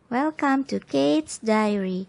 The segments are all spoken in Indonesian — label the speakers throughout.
Speaker 1: Welcome to Kate's Diary.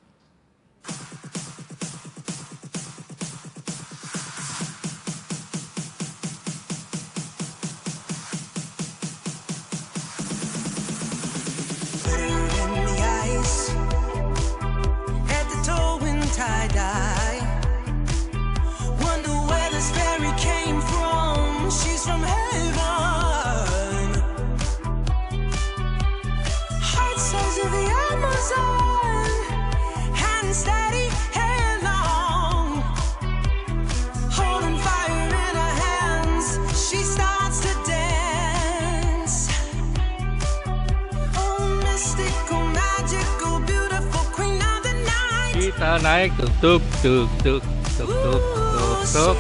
Speaker 2: Kita naik tuk tuk tuk tuk tuk tuk tuk.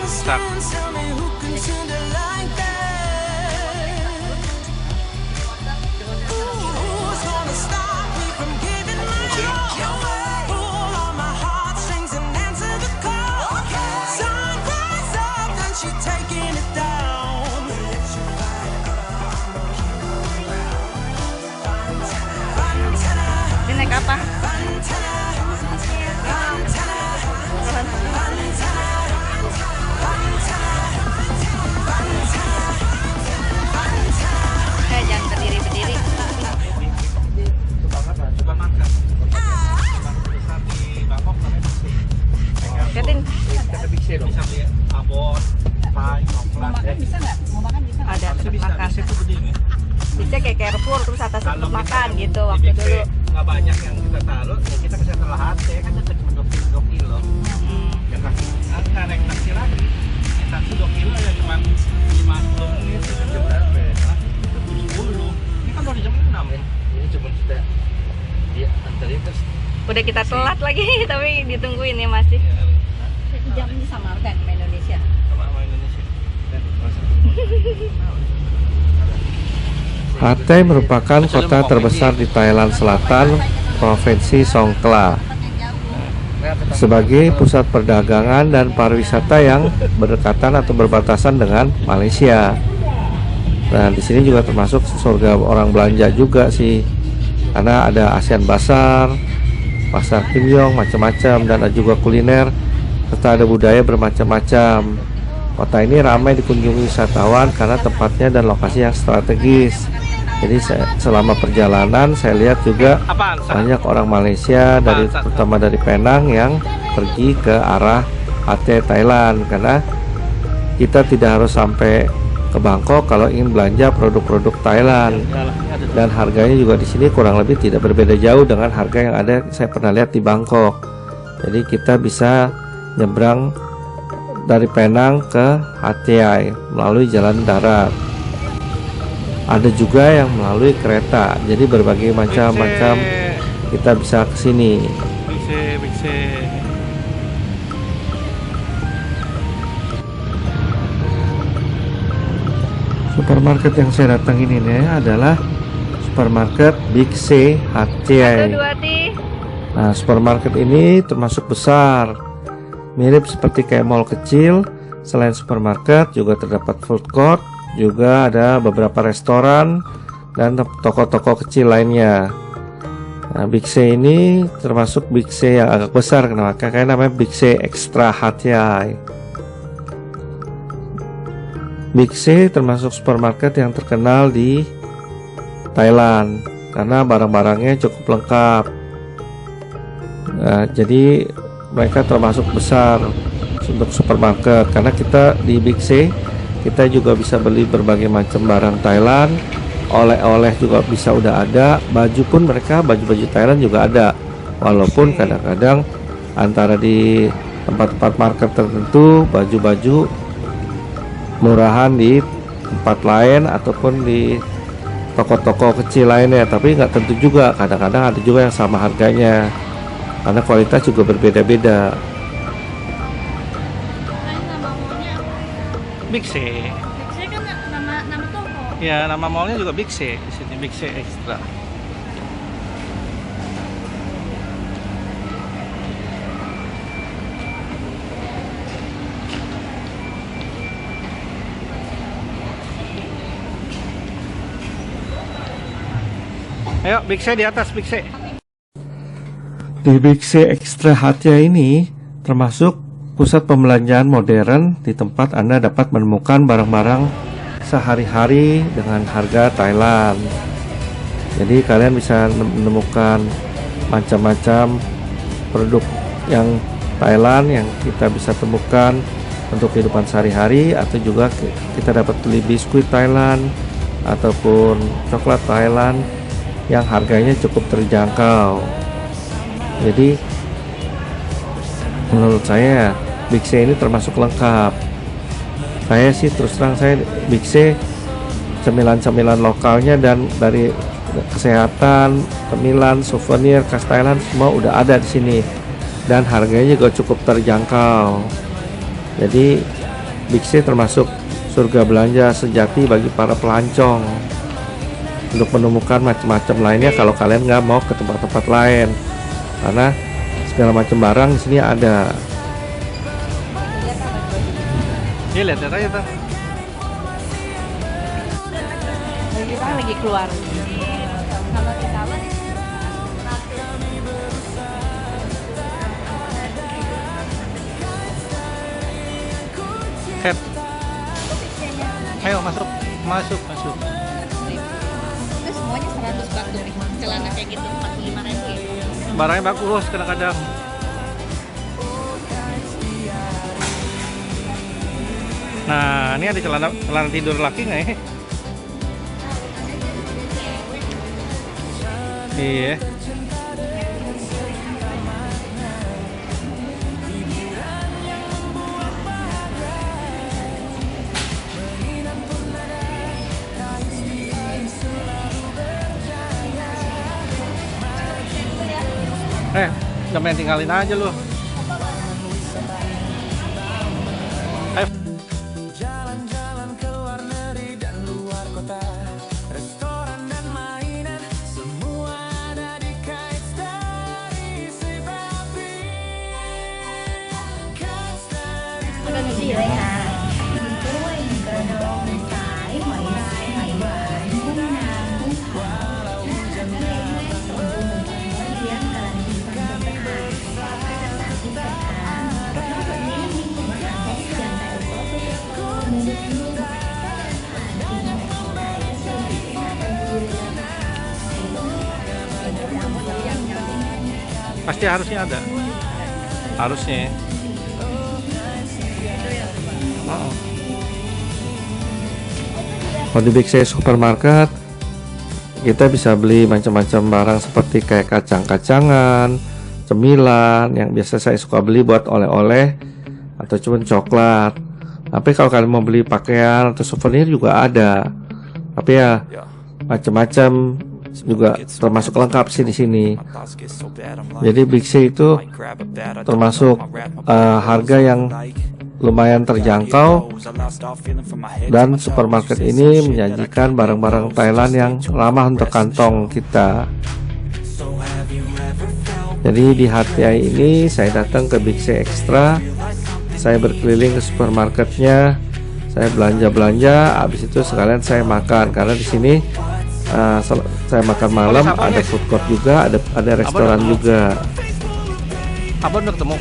Speaker 2: Stuck.
Speaker 1: Ini naik apa? Jangan berdiri-berdiri. Katin. Ada tempat makan. Bisa kayak Carrefour terus atas tempat makan gitu waktu dulu.
Speaker 2: Nggak banyak yang kita taruh, ya kita bisa telah hati kan cuma 2 kilo. Ya kan naik taksi lagi. Taksi 2 kilo ya cuma 50 menit jam berapa ya? 10. Ini kan baru jam 6 ya. Ini cuma sudah dia anterin terus.
Speaker 1: Udah kita telat lagi tapi ditungguin ya masih.
Speaker 3: Jamnya sama kan sama Indonesia.
Speaker 2: Sama Indonesia.
Speaker 4: Hatay merupakan kota terbesar di Thailand Selatan, Provinsi Songkhla, sebagai pusat perdagangan dan pariwisata yang berdekatan atau berbatasan dengan Malaysia. Nah, di sini juga termasuk surga orang belanja juga sih, karena ada ASEAN Bazaar, pasar Kim Yong, macam-macam, dan ada juga kuliner serta ada budaya bermacam-macam. Kota ini ramai dikunjungi wisatawan karena tempatnya dan lokasi yang strategis. Jadi selama perjalanan saya lihat juga banyak orang Malaysia terutama dari Penang yang pergi ke arah Hatay Thailand, karena kita tidak harus sampai ke Bangkok kalau ingin belanja produk-produk Thailand, dan harganya juga di sini kurang lebih tidak berbeda jauh dengan harga yang ada saya pernah lihat di Bangkok. Jadi kita bisa nyebrang dari Penang ke Hatay melalui jalan darat. Ada juga yang melalui kereta. Jadi berbagai macam-macam kita bisa ke sini. Supermarket yang saya datangin ini adalah supermarket Big C Hatay. Nah, supermarket ini termasuk besar, mirip seperti kayak mall kecil. Selain supermarket juga terdapat food court, juga ada beberapa restoran dan toko-toko kecil lainnya. Nah, Big C ini termasuk Big C yang agak besar, karena namanya Big C Extra Hatay. Big C termasuk supermarket yang terkenal di Thailand karena barang-barangnya cukup lengkap. Nah, jadi mereka termasuk besar untuk supermarket, karena kita di Big C kita juga bisa beli berbagai macam barang Thailand, oleh-oleh juga bisa udah ada, baju pun mereka baju-baju Thailand juga ada, walaupun kadang-kadang antara di tempat-tempat market tertentu baju-baju murahan di tempat lain ataupun di toko-toko kecil lainnya, tapi nggak tentu juga, kadang-kadang ada juga yang sama harganya karena kualitas juga berbeda-beda.
Speaker 2: Big C.
Speaker 3: Big C kan nama toko.
Speaker 2: Ya, nama mallnya juga Big C. Di sini Big C Extra. Ayo, Big C di atas, Big C.
Speaker 4: Di Big C Extra Hatia ini termasuk pusat pembelanjaan modern di tempat Anda dapat menemukan barang-barang sehari-hari dengan harga Thailand. Jadi kalian bisa menemukan macam-macam produk yang Thailand yang kita bisa temukan untuk kehidupan sehari-hari, atau juga kita dapat beli biskuit Thailand ataupun coklat Thailand yang harganya cukup terjangkau. Jadi menurut saya Big C ini termasuk lengkap. Saya sih terus terang, saya Big C cemilan-cemilan lokalnya dan dari kesehatan, cemilan, souvenir khas Thailand semua udah ada di sini dan harganya juga cukup terjangkau. Jadi Big C termasuk surga belanja sejati bagi para pelancong untuk menemukan macam-macam lainnya kalau kalian nggak mau ke tempat-tempat lain, karena segala macam barang di sini ada.
Speaker 2: Ini lihat aja tuh.
Speaker 1: Kita lagi keluar.
Speaker 3: Kalau di kamar
Speaker 2: Cap. Ayo masuk, masuk, masuk.
Speaker 3: itu semuanya 100 batu nih. Celana kayak gitu 45.000 ya.
Speaker 2: Barangnya bagus kadang-kadang. Nah, ini ada celana tidur laki nggak ya? Iya. Jangan main tinggalin aja lu. Ayo.
Speaker 5: Jalan-jalan ke luar negeri dan luar kota, restoran dan mainan, semua ada di Kite Story Sibabi. Kite Story
Speaker 3: 这个你自己来拿。
Speaker 2: Pasti harusnya ada. Harusnya. Oh.
Speaker 4: Kalau di Big C Supermarket kita bisa beli macam-macam barang seperti kayak kacang-kacangan, cemilan yang biasa saya suka beli buat oleh-oleh atau cuma coklat. Tapi kalau kalian mau beli pakaian atau souvenir juga ada. Tapi ya macam-macam juga termasuk lengkap sih di sini. Jadi Big C itu termasuk harga yang lumayan terjangkau, dan supermarket ini menyajikan barang-barang Thailand yang ramah untuk kantong kita. Jadi di Hatia ini saya datang ke Big C Extra, saya berkeliling ke supermarketnya, saya belanja-belanja, habis itu sekalian saya makan karena di sini saya makan malam, ada food court juga, ada restoran juga.
Speaker 2: Abang udah ketemu.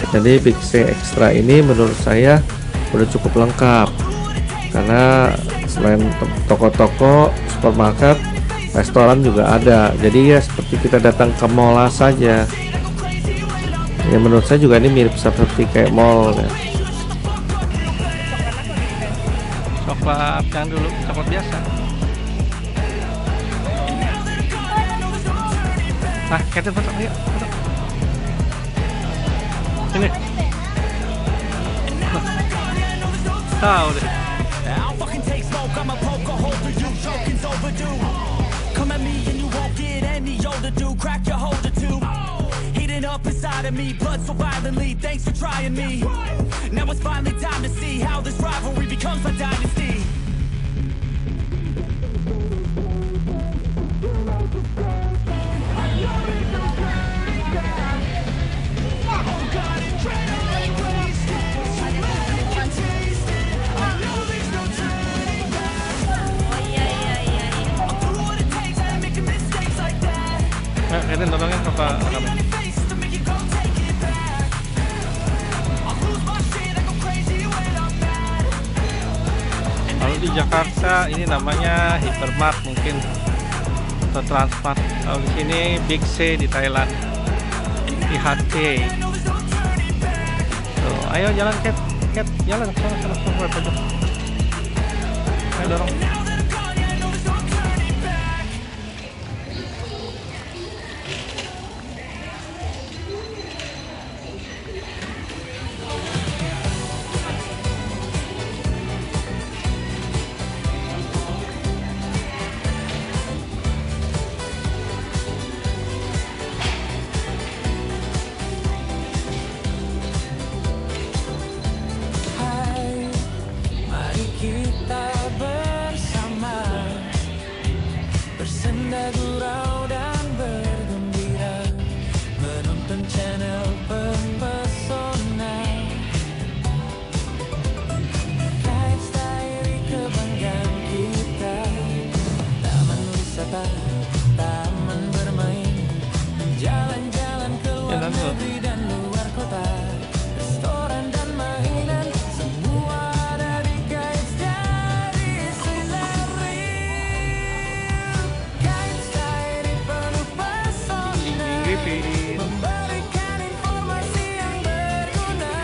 Speaker 4: Jadi Big C Extra ini menurut saya udah cukup lengkap, karena selain toko-toko, supermarket, restoran juga ada. Jadi ya seperti kita datang ke mall saja. Ya menurut saya juga ini mirip seperti kayak mall ya.
Speaker 2: Coklat yang dulu, coklat biasa. Nah, kita foto, yuk foto. Sini. Tahu deh.
Speaker 5: I'll fucking take smoke, I'm a poker holder, you joking's overdue. Come at me and you won't get any older, dude. Crack your holder too. Heating up inside of me, blood so violently. Thanks for trying me. Now it's finally time to see how this rivalry becomes a dynasty. Oh God, it's
Speaker 2: Jakarta ini namanya Hypermart mungkin atau Transmart. Kalau di sini Big C di Thailand, IHT. Tuh, ayo jalan Cat, jalan sana aja. Ayo dorong.
Speaker 5: Kita bersama bersenda gurau dan bergembira menonton channel pempesona. Kite Diary kebanggaan kita, taman wisata, taman bermain, jalan-jalan ke luar negeri dan luar kota, restoran dan mainan, semua ada di Kite Diary Sileri. Kite Diary penuh pesona, memberikan informasi yang berguna.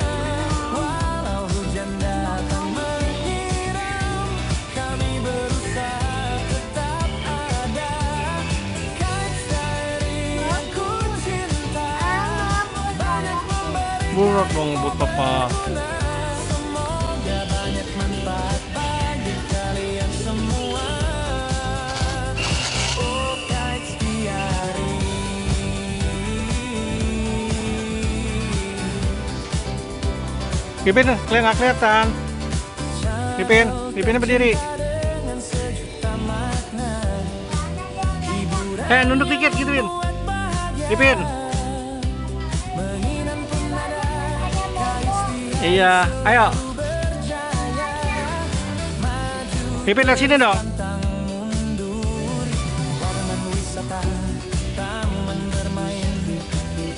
Speaker 5: Walau hujan datang menyiram, kami berusaha tetap ada. Kite Diary yang ku cinta, banyak memberi.
Speaker 2: Burak dong buat papa.
Speaker 5: Semoga banyak manfaat bagi kalian semua. Oh, Kite Diary.
Speaker 2: Pipin, nggak kelihatan. Pipinnya berdiri.
Speaker 5: Dengan sejuta makna,
Speaker 2: Nunduk dikit gituin. Pipin.
Speaker 5: menginam pun ada. Kite
Speaker 2: Iya, ayo. Pipin lihat sini dong.
Speaker 5: pantang mundur, taman wisata, taman bermain,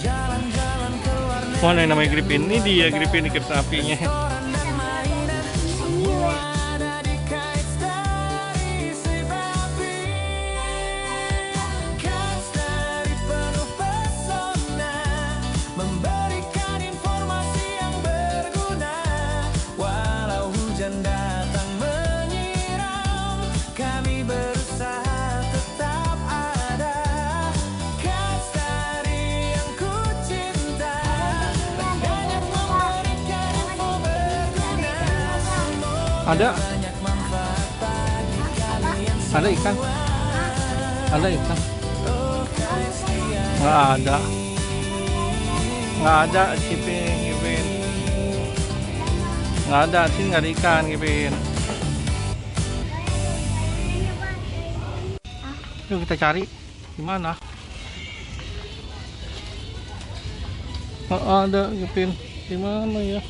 Speaker 5: jalan-jalan ke luar negeri.
Speaker 2: Mana yang namanya Gripin? Ini dia Gripin, kereta apinya.
Speaker 5: Restoran dan mainan, semua ada di Kite Diary Sibabi. Kite Diary penuh pesona, memberikan informasi yang berguna. Walau hujan datang menyiram, kami berusaha tetap ada. Kite Diary yang ku cinta, banyak memberikan info berguna. Semoga
Speaker 2: Ada,
Speaker 5: banyak manfaat bagi kalian
Speaker 2: ada ikan. Ada ikan.
Speaker 5: semua. Kite Diary.
Speaker 2: Nggak ada. Nggak ada Gripin. Nggak ada, sini nggak ada ikan Gripin. Yuk kita cari di mana? Nggak ada Gripin. Di mana ya?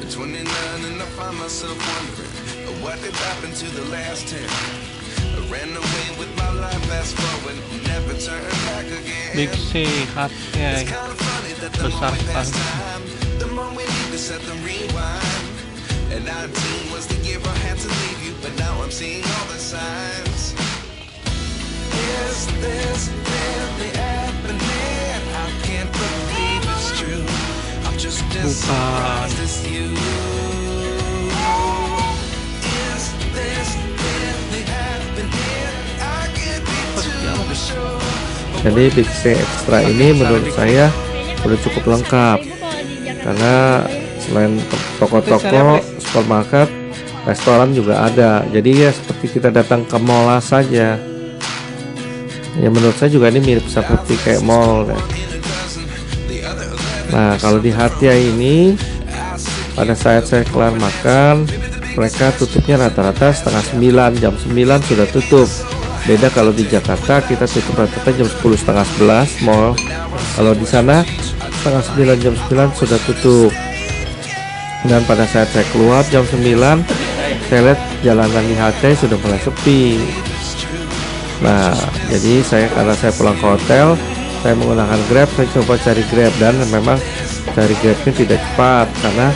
Speaker 6: At 29 and I find myself wondering what did happen to the last 10. I ran away with my life, fast forward, never turn back again.
Speaker 2: Big C hatnya
Speaker 6: It's kind of funny that the
Speaker 2: besar
Speaker 6: more we pass
Speaker 2: sekali.
Speaker 6: time, the more we need to set the rewind. And 19 was the year I had to leave you, but now I'm seeing all the signs. Is this really happening? I can't believe it's true. I'm just as surprised as you. Is this really happening? I can't be too sure.
Speaker 4: Jadi Big C Extra ini menurut saya udah cukup lengkap karena selain toko-toko, supermarket, restoran juga ada. Jadi ya seperti kita datang ke mall saja. Ya menurut saya juga ini mirip seperti kayak mall deh. Nah kalau di Hatia ini pada saat saya kelar makan, mereka tutupnya rata-rata setengah 9, jam 9 sudah tutup. Beda kalau di Jakarta kita tutup rata-rata jam 10, setengah 11 mall. Kalau di sana setengah 9, jam 9 sudah tutup. Dan pada saat saya keluar jam 9, saya lihat jalanan di HT sudah mulai sepi. Nah, jadi karena saya pulang ke hotel, saya menggunakan Grab. Saya coba cari Grab dan memang cari Grabnya tidak cepat karena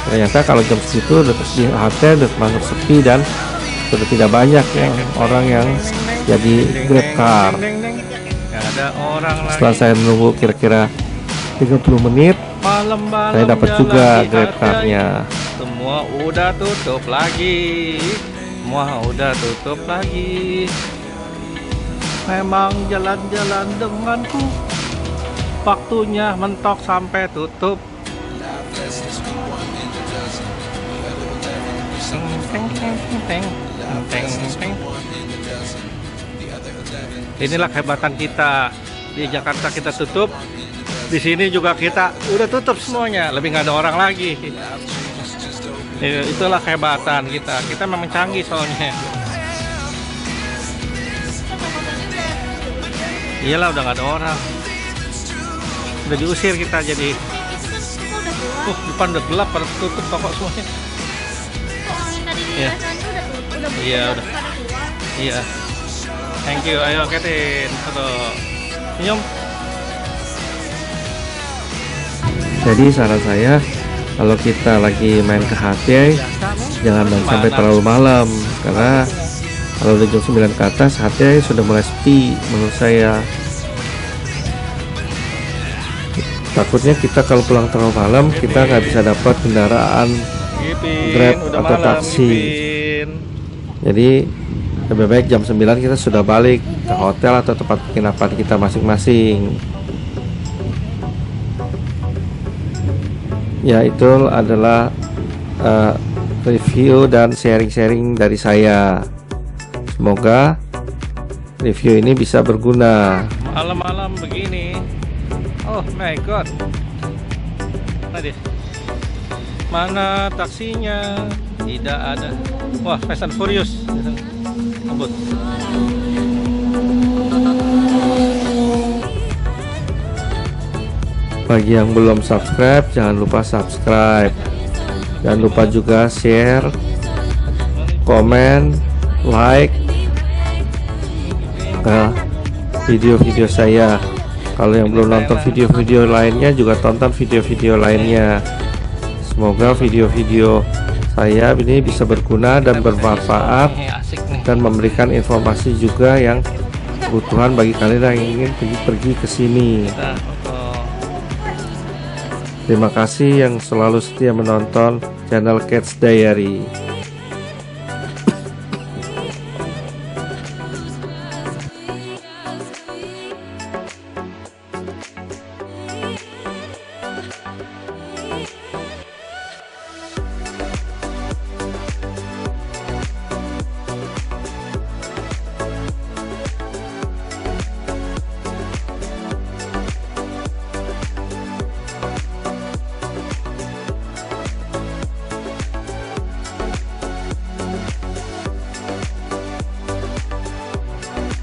Speaker 4: ternyata kalau jam segitu di hotel udah masuk sepi dan sudah tidak banyak orang yang jadi Grab car.
Speaker 2: Nggak ada orang lagi.
Speaker 4: Setelah saya menunggu kira-kira 30 menit,
Speaker 2: Malam-malam
Speaker 4: saya dapat
Speaker 2: jalan
Speaker 4: juga
Speaker 2: di
Speaker 4: Grab
Speaker 2: hargai.
Speaker 4: car-nya.
Speaker 2: Semua udah tutup lagi. Semua udah tutup lagi. Memang jalan-jalan denganku. Waktunya mentok sampai tutup. Inilah kehebatan kita. Di Jakarta kita tutup. Di sini juga kita udah tutup semuanya. Lebih nggak ada orang lagi. Itulah kehebatan kita. Kita memang canggih soalnya. Iyalah udah nggak ada orang. Udah diusir kita jadi. Depan udah gelap, pada tutup toko semuanya. Iya. Iya udah. Iya. Thank you. Ayo Ketin. Senyum.
Speaker 4: Jadi saran saya, kalau kita lagi main ke HT, jangan main sampai terlalu malam, karena kalau udah jam 9 ke atas HT sudah mulai sepi menurut saya. Takutnya kita kalau pulang terlalu malam, kita nggak bisa dapat kendaraan Grab
Speaker 2: Udah
Speaker 4: atau
Speaker 2: malam,
Speaker 4: taksi.
Speaker 2: Ipin.
Speaker 4: Jadi lebih baik jam 9 kita sudah balik ke hotel atau tempat penginapan kita masing-masing. Ya, itu adalah review dan sharing-sharing dari saya. Semoga review ini bisa berguna.
Speaker 2: Malam-malam begini. Oh my god. Mana dia? Mana taksinya? Tidak ada. Wah, Fast and Furious. Ngebut.
Speaker 4: Bagi yang belum subscribe, jangan lupa subscribe. Jangan lupa juga share, komen, like ke video-video saya. Kalau yang belum nonton video-video lainnya, juga tonton video-video lainnya. Semoga video-video saya ini bisa berguna dan bermanfaat
Speaker 2: Asik nih.
Speaker 4: dan memberikan informasi juga yang kebutuhan bagi kalian yang ingin pergi ke sini.
Speaker 2: Kita foto.
Speaker 4: Terima kasih yang selalu setia menonton channel Cats Diary.